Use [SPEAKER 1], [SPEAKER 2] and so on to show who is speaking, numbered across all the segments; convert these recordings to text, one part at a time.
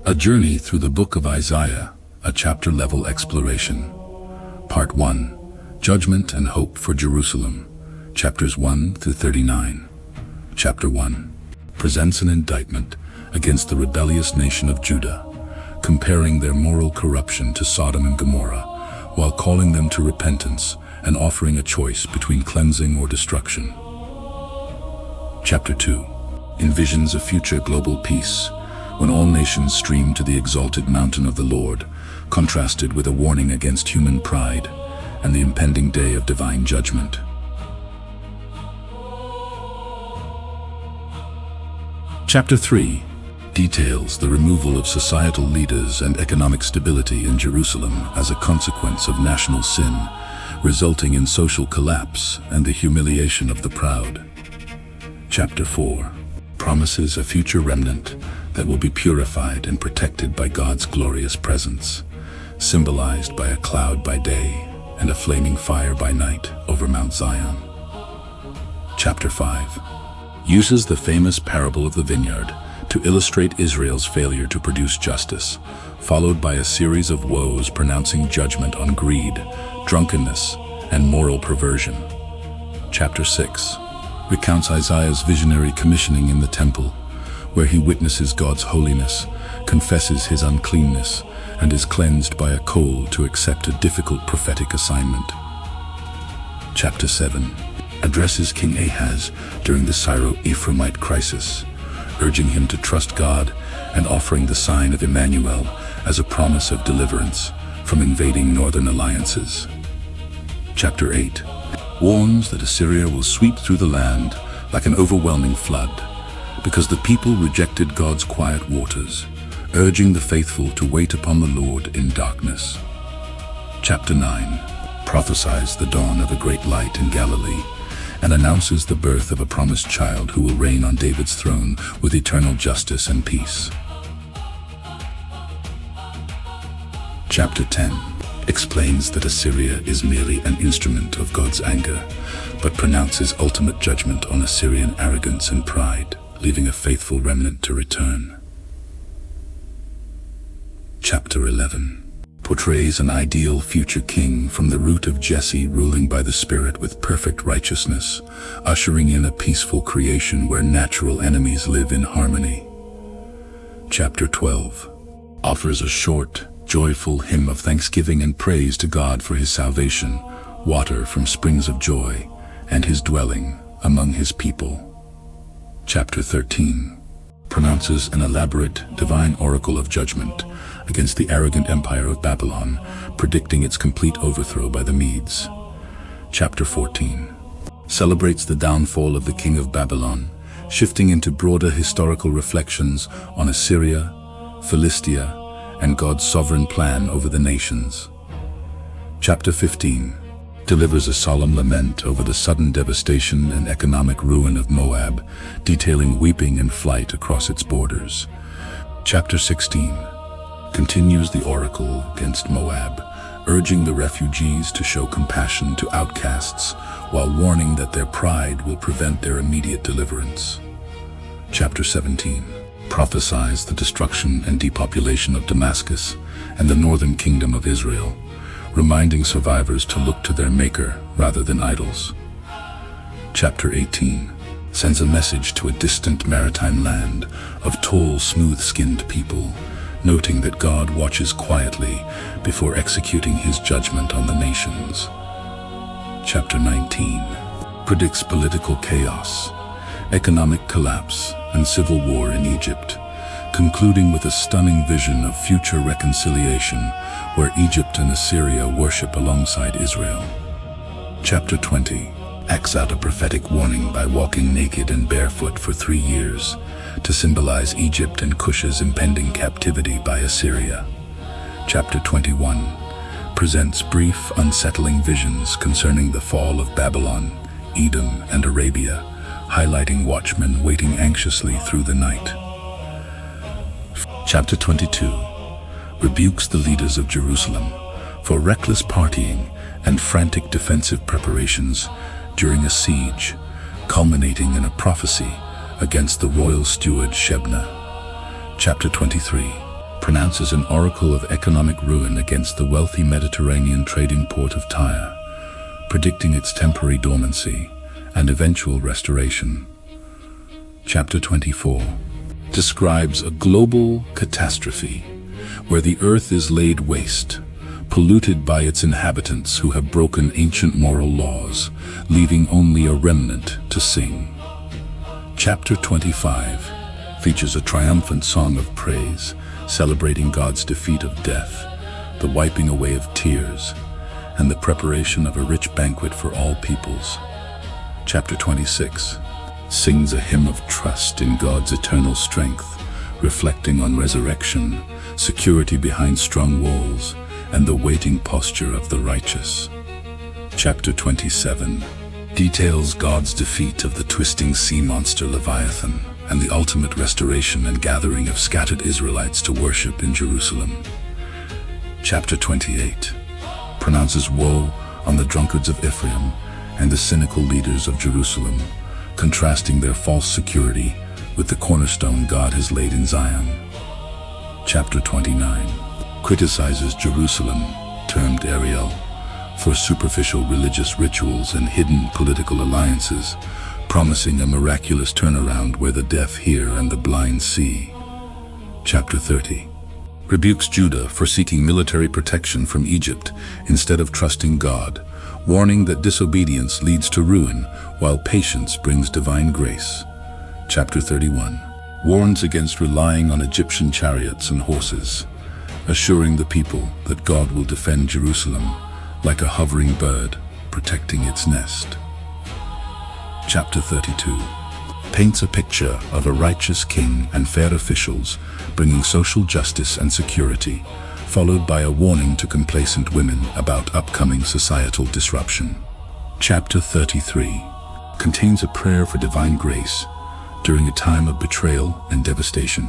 [SPEAKER 1] A journey through the book of Isaiah, a chapter-level exploration. Part 1. Judgment and Hope for Jerusalem, chapters 1 through 39. Chapter 1 presents an indictment against the rebellious nation of Judah, comparing their moral corruption to Sodom and Gomorrah, while calling them to repentance and offering a choice between cleansing or destruction. Chapter 2 envisions a future global peace, when all nations stream to the exalted mountain of the Lord, contrasted with a warning against human pride and the impending day of divine judgment. Chapter 3 details the removal of societal leaders and economic stability in Jerusalem as a consequence of national sin, resulting in social collapse and the humiliation of the proud. Chapter 4 promises a future remnant that will be purified and protected by God's glorious presence, symbolized by a cloud by day and a flaming fire by night over Mount Zion. Chapter 5 uses the famous parable of the vineyard to illustrate Israel's failure to produce justice, followed by a series of woes pronouncing judgment on greed, drunkenness, and moral perversion. Chapter 6 recounts Isaiah's visionary commissioning in the temple, where he witnesses God's holiness, confesses his uncleanness, and is cleansed by a call to accept a difficult prophetic assignment. Chapter 7 addresses King Ahaz during the Syro-Ephraimite crisis, urging him to trust God and offering the sign of Emmanuel as a promise of deliverance from invading northern alliances. Chapter 8 warns that Assyria will sweep through the land like an overwhelming flood, because the people rejected God's quiet waters, urging the faithful to wait upon the Lord in darkness. Chapter 9 prophesies the dawn of a great light in Galilee and announces the birth of a promised child who will reign on David's throne with eternal justice and peace. Chapter 10 explains that Assyria is merely an instrument of God's anger, but pronounces ultimate judgment on Assyrian arrogance and pride, leaving a faithful remnant to return. Chapter 11 portrays an ideal future king from the root of Jesse, ruling by the Spirit with perfect righteousness, ushering in a peaceful creation where natural enemies live in harmony. Chapter 12 offers a short, joyful hymn of thanksgiving and praise to God for his salvation, water from springs of joy, and his dwelling among his people. Chapter 13 pronounces an elaborate divine oracle of judgment against the arrogant empire of Babylon, predicting its complete overthrow by the Medes. Chapter 14 celebrates the downfall of the king of Babylon, shifting into broader historical reflections on Assyria, Philistia, and God's sovereign plan over the nations. Chapter 15 delivers a solemn lament over the sudden devastation and economic ruin of Moab, detailing weeping and flight across its borders. Chapter 16 continues the oracle against Moab, urging the refugees to show compassion to outcasts, while warning that their pride will prevent their immediate deliverance. Chapter 17 prophesies the destruction and depopulation of Damascus and the northern kingdom of Israel, reminding survivors to look to their Maker rather than idols. Chapter 18 sends a message to a distant maritime land of tall, smooth-skinned people, noting that God watches quietly before executing his judgment on the nations. Chapter 19 predicts political chaos, economic collapse, and civil war in Egypt, concluding with a stunning vision of future reconciliation where Egypt and Assyria worship alongside Israel. Chapter 20 acts out a prophetic warning by walking naked and barefoot for 3 years to symbolize Egypt and Cush's impending captivity by Assyria. Chapter 21 presents brief, unsettling visions concerning the fall of Babylon, Edom, and Arabia, highlighting watchmen waiting anxiously through the night. Chapter 22 rebukes the leaders of Jerusalem for reckless partying and frantic defensive preparations during a siege, culminating in a prophecy against the royal steward Shebna. Chapter 23 pronounces an oracle of economic ruin against the wealthy Mediterranean trading port of Tyre, predicting its temporary dormancy and eventual restoration. Chapter 24 describes a global catastrophe where the earth is laid waste, polluted by its inhabitants who have broken ancient moral laws, leaving only a remnant to sing. Chapter 25 features a triumphant song of praise, celebrating God's defeat of death, the wiping away of tears, and the preparation of a rich banquet for all peoples. Chapter 26 sings a hymn of trust in God's eternal strength, reflecting on resurrection, security behind strong walls, and the waiting posture of the righteous. Chapter 27 details God's defeat of the twisting sea monster Leviathan and the ultimate restoration and gathering of scattered Israelites to worship in Jerusalem. Chapter 28 pronounces woe on the drunkards of Ephraim and the cynical leaders of Jerusalem, contrasting their false security with the cornerstone God has laid in Zion. Chapter 29 criticizes Jerusalem, termed Ariel, for superficial religious rituals and hidden political alliances, promising a miraculous turnaround where the deaf hear and the blind see. Chapter 30 rebukes Judah for seeking military protection from Egypt instead of trusting God, warning that disobedience leads to ruin while patience brings divine grace. Chapter 31 warns against relying on Egyptian chariots and horses, assuring the people that God will defend Jerusalem like a hovering bird protecting its nest. Chapter 32 paints a picture of a righteous king and fair officials bringing social justice and security, followed by a warning to complacent women about upcoming societal disruption. Chapter 33 contains a prayer for divine grace during a time of betrayal and devastation,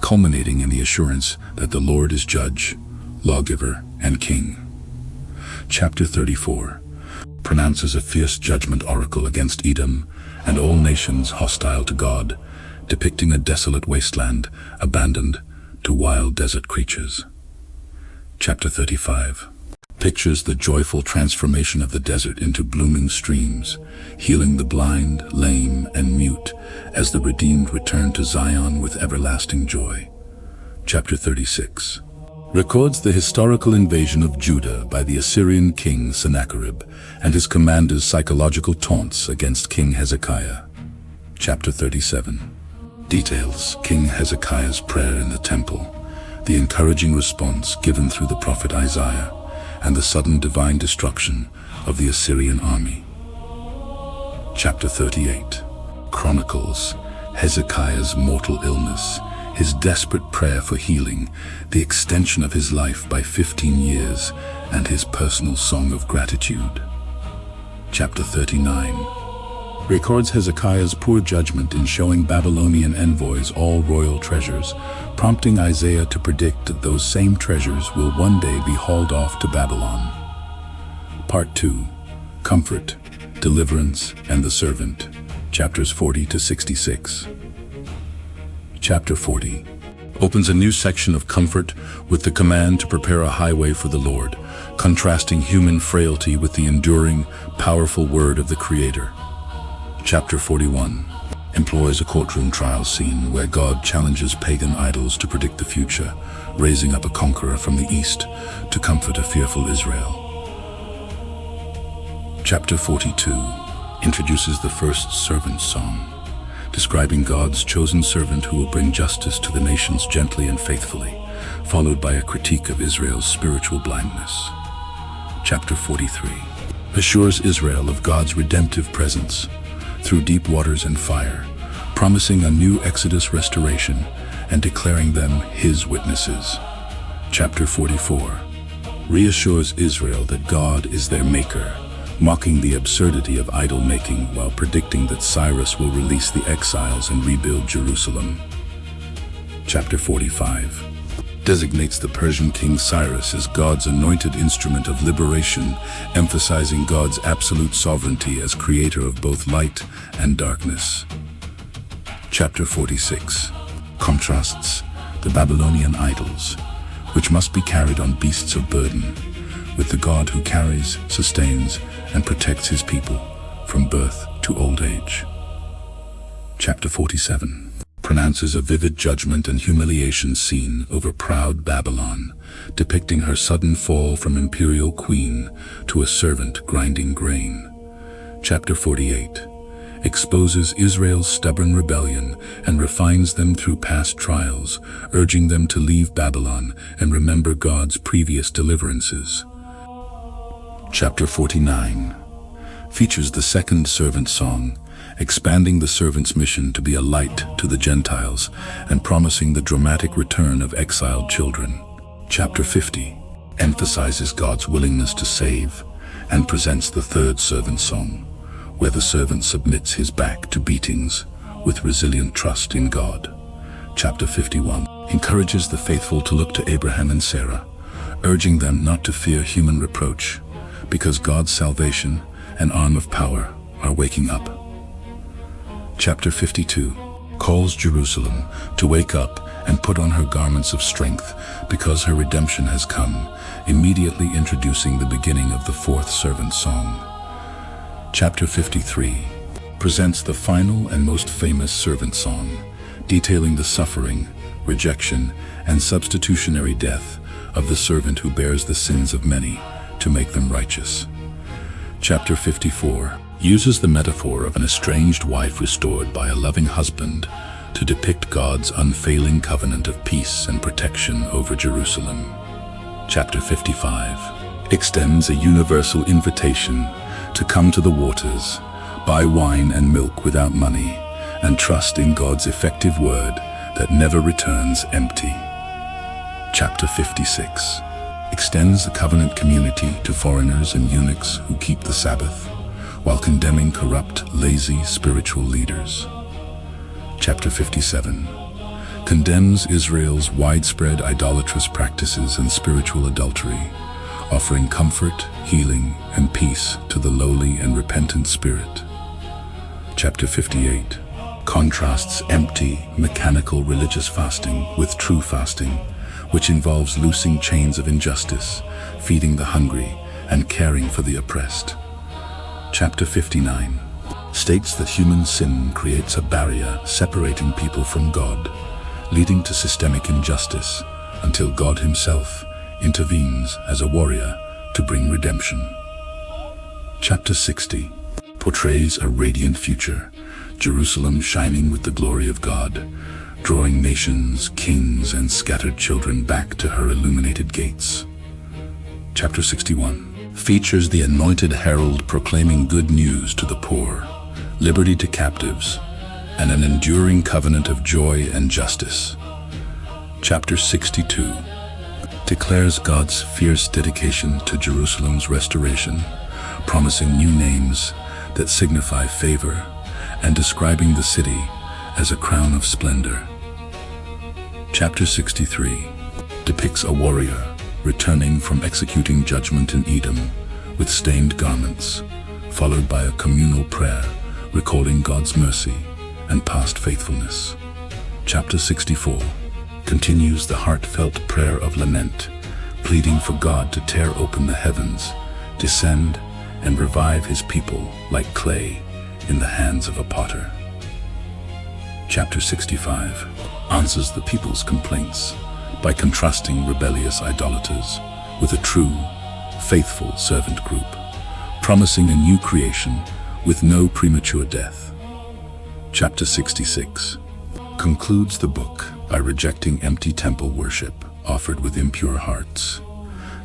[SPEAKER 1] culminating in the assurance that the Lord is judge, lawgiver, and king. Chapter 34 pronounces a fierce judgment oracle against Edom and all nations hostile to God, depicting a desolate wasteland abandoned to wild desert creatures. Chapter 35 pictures the joyful transformation of the desert into blooming streams, healing the blind, lame, and mute as the redeemed return to Zion with everlasting joy. Chapter 36 records the historical invasion of Judah by the Assyrian king Sennacherib and his commander's psychological taunts against King Hezekiah. Chapter 37 details King Hezekiah's prayer in the temple, the encouraging response given through the prophet Isaiah, and the sudden divine destruction of the Assyrian army. Chapter 38 chronicles Hezekiah's mortal illness, his desperate prayer for healing, the extension of his life by 15 years, and his personal song of gratitude. Chapter 39 records Hezekiah's poor judgment in showing Babylonian envoys all royal treasures, prompting Isaiah to predict that those same treasures will one day be hauled off to Babylon. Part 2 Comfort, Deliverance, and the Servant, chapters 40 to 66. Chapter 40 opens a new section of comfort with the command to prepare a highway for the Lord, contrasting human frailty with the enduring, powerful word of the Creator. Chapter 41 employs a courtroom trial scene where God challenges pagan idols to predict the future, raising up a conqueror from the east to comfort a fearful Israel. Chapter 42 introduces the first servant song, describing God's chosen servant who will bring justice to the nations gently and faithfully, followed by a critique of Israel's spiritual blindness. Chapter 43 assures Israel of God's redemptive presence through deep waters and fire, promising a new Exodus restoration and declaring them His witnesses. Chapter 44 reassures Israel that God is their maker, mocking the absurdity of idol-making while predicting that Cyrus will release the exiles and rebuild Jerusalem. Chapter 45 designates the Persian king Cyrus as God's anointed instrument of liberation, emphasizing God's absolute sovereignty as creator of both light and darkness. Chapter 46 contrasts the Babylonian idols, which must be carried on beasts of burden, with the God who carries, sustains, and protects his people from birth to old age. Chapter 47 pronounces a vivid judgment and humiliation scene over proud Babylon, depicting her sudden fall from imperial queen to a servant grinding grain. Chapter 48 exposes Israel's stubborn rebellion and refines them through past trials, urging them to leave Babylon and remember God's previous deliverances. Chapter 49 features the second servant song, expanding the servant's mission to be a light to the Gentiles and promising the dramatic return of exiled children. Chapter 50 emphasizes God's willingness to save and presents the third servant song, where the servant submits his back to beatings with resilient trust in God. Chapter 51 encourages the faithful to look to Abraham and Sarah, urging them not to fear human reproach, because God's salvation and arm of power are waking up. Chapter 52 calls Jerusalem to wake up and put on her garments of strength, because her redemption has come, immediately introducing the beginning of the fourth servant song. Chapter 53 presents the final and most famous servant song, detailing the suffering, rejection, and substitutionary death of the servant who bears the sins of many to make them righteous. Chapter 54 uses the metaphor of an estranged wife restored by a loving husband to depict God's unfailing covenant of peace and protection over Jerusalem. Chapter 55 extends a universal invitation to come to the waters, buy wine and milk without money, and trust in God's effective word that never returns empty. Chapter 56 extends the covenant community to foreigners and eunuchs who keep the Sabbath, while condemning corrupt, lazy spiritual leaders. Chapter 57 condemns Israel's widespread idolatrous practices and spiritual adultery, offering comfort, healing, and peace to the lowly and repentant spirit. Chapter 58 contrasts empty, mechanical religious fasting with true fasting, which involves loosing chains of injustice, feeding the hungry, and caring for the oppressed. Chapter 59 states that human sin creates a barrier separating people from God, leading to systemic injustice until God himself intervenes as a warrior to bring redemption. Chapter 60 portrays a radiant future, Jerusalem shining with the glory of God, drawing nations, kings, and scattered children back to her illuminated gates. Chapter 61 features the anointed herald proclaiming good news to the poor, liberty to captives, and an enduring covenant of joy and justice. Chapter 62 declares God's fierce dedication to Jerusalem's restoration, promising new names that signify favor and describing the city as a crown of splendor. Chapter 63 depicts a warrior returning from executing judgment in Edom with stained garments, followed by a communal prayer recalling God's mercy and past faithfulness. Chapter 64 continues the heartfelt prayer of lament, pleading for God to tear open the heavens, descend, and revive his people like clay in the hands of a potter. Chapter 65 answers the people's complaints by contrasting rebellious idolaters with a true, faithful servant group, promising a new creation with no premature death. Chapter 66 concludes the book by rejecting empty temple worship offered with impure hearts,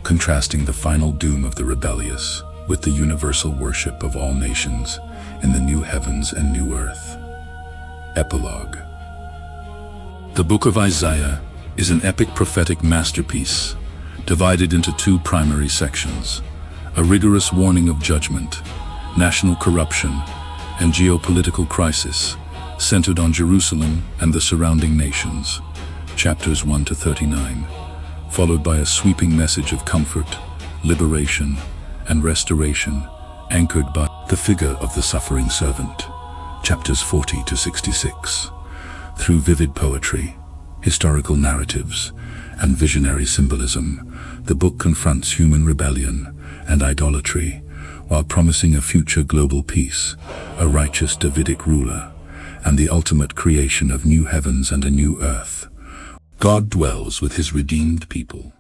[SPEAKER 1] contrasting the final doom of the rebellious with the universal worship of all nations in the new heavens and new earth. Epilogue. The Book of Isaiah is an epic prophetic masterpiece divided into two primary sections: a rigorous warning of judgment, national corruption, and geopolitical crisis centered on Jerusalem and the surrounding nations, chapters 1 to 39, followed by a sweeping message of comfort, liberation, and restoration anchored by the figure of the suffering servant, chapters 40 to 66. Through vivid poetry, historical narratives, and visionary symbolism, the book confronts human rebellion and idolatry, while promising a future global peace, a righteous Davidic ruler, and the ultimate creation of new heavens and a new earth. God dwells with his redeemed people,